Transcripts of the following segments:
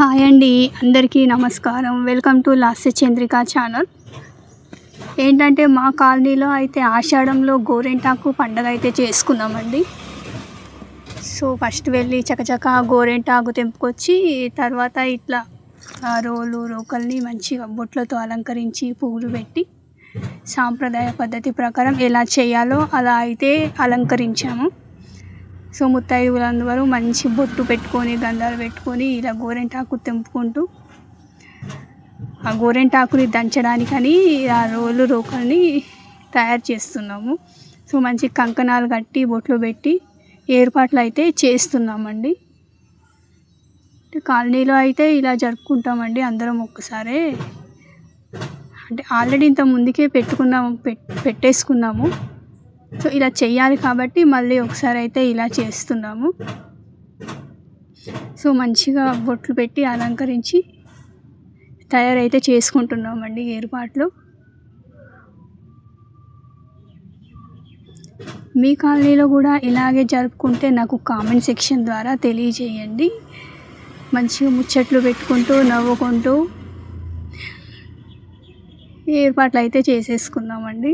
Hi అండి, అందరికీ నమస్కారం. Welcome to Lasya Chandrika channel. ఏంటంటే మా కాలనీలో అయితే ఆషాఢంలో గోరెంటాకు పండగ అయితే చేసుకున్నామండి. సో ఫస్ట్ వెళ్ళి చకచక గోరెంటాకు తెంపుకొచ్చి తర్వాత ఇట్లా రోకల్ని మంచిగా బొట్లతో అలంకరించి పువ్వులు పెట్టి సాంప్రదాయ పద్ధతి ప్రకారం ఎలా చేయాలో అలా అయితే అలంకరించాము. సో ముత్తైదువులందరూ మంచి బొట్టు పెట్టుకొని గంధాలు పెట్టుకొని ఇలా గోరెంటాకు తెంపుకుంటూ ఆ గోరెంటాకుని దంచడానికని ఆ రోకల్ని తయారు చేస్తున్నాము. సో మంచి కంకణాలు కట్టి బొట్లు పెట్టి ఏర్పాట్లు అయితే చేస్తున్నామండి. కాలనీలో అయితే ఇలా జరుపుకుంటామండి అందరం ఒక్కసారే. అంటే ఆల్రెడీ ఇంత ముందుకే పెట్టేసుకున్నాము. సో ఇలా చెయ్యాలి కాబట్టి మళ్ళీ ఒకసారి అయితే ఇలా చేస్తున్నాము. సో మంచిగా బొట్లు పెట్టి అలంకరించి తయారైతే చేసుకుంటున్నామండి ఏర్పాట్లు. మీ కాలనీలో కూడా ఇలాగే జరుపుకుంటే నాకు కామెంట్ సెక్షన్ ద్వారా తెలియజేయండి. మంచిగా ముచ్చట్లు పెట్టుకుంటూ నవ్వుకుంటూ ఏర్పాట్లు అయితే చేసేసుకుందామండి.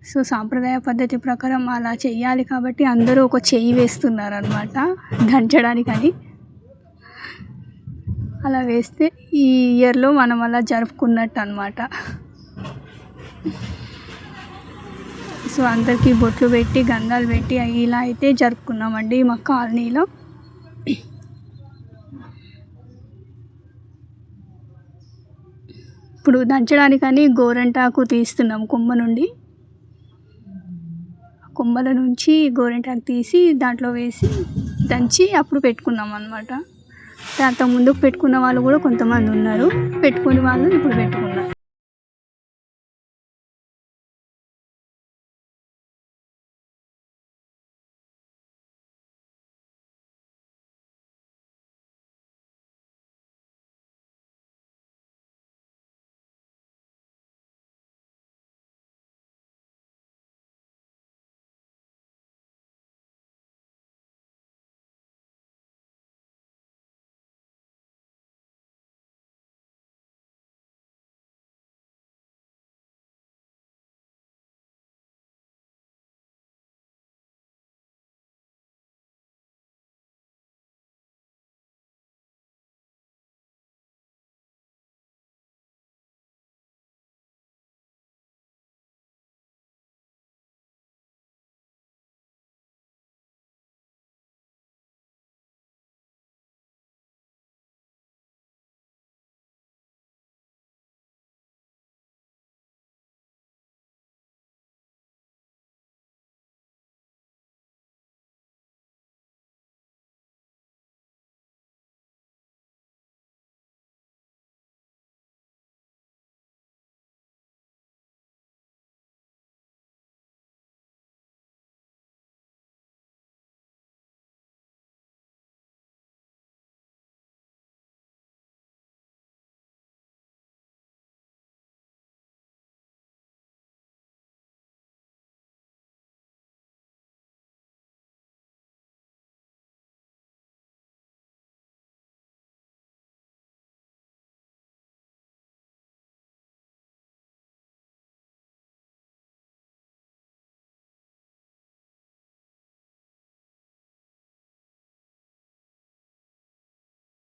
సో సాంప్రదాయ పద్ధతి ప్రకారం అలా చెయ్యాలి కాబట్టి అందరూ ఒక చెయ్యి వేస్తున్నారనమాట దంచడానికని. అలా వేస్తే ఈ ఇయర్లో మనం అలా జరుపుకున్నట్టు అనమాట. సో అందరికీ బొట్లు పెట్టి గంధాలు పెట్టి ఇలా అయితే జరుపుకున్నామండి మా కాలనీలో. ఇప్పుడు దంచడానికని గోరెంటాకు తీస్తున్నాం కొమ్మల నుంచి గోరెంటాకు తీసి దాంట్లో వేసి దంచి అప్పుడు పెట్టుకున్నాం అనమాట. అంత ముందుకు పెట్టుకున్న వాళ్ళు కూడా కొంతమంది ఉన్నారు, పెట్టుకుని వాళ్ళు ఇప్పుడు పెట్టుకున్నారు.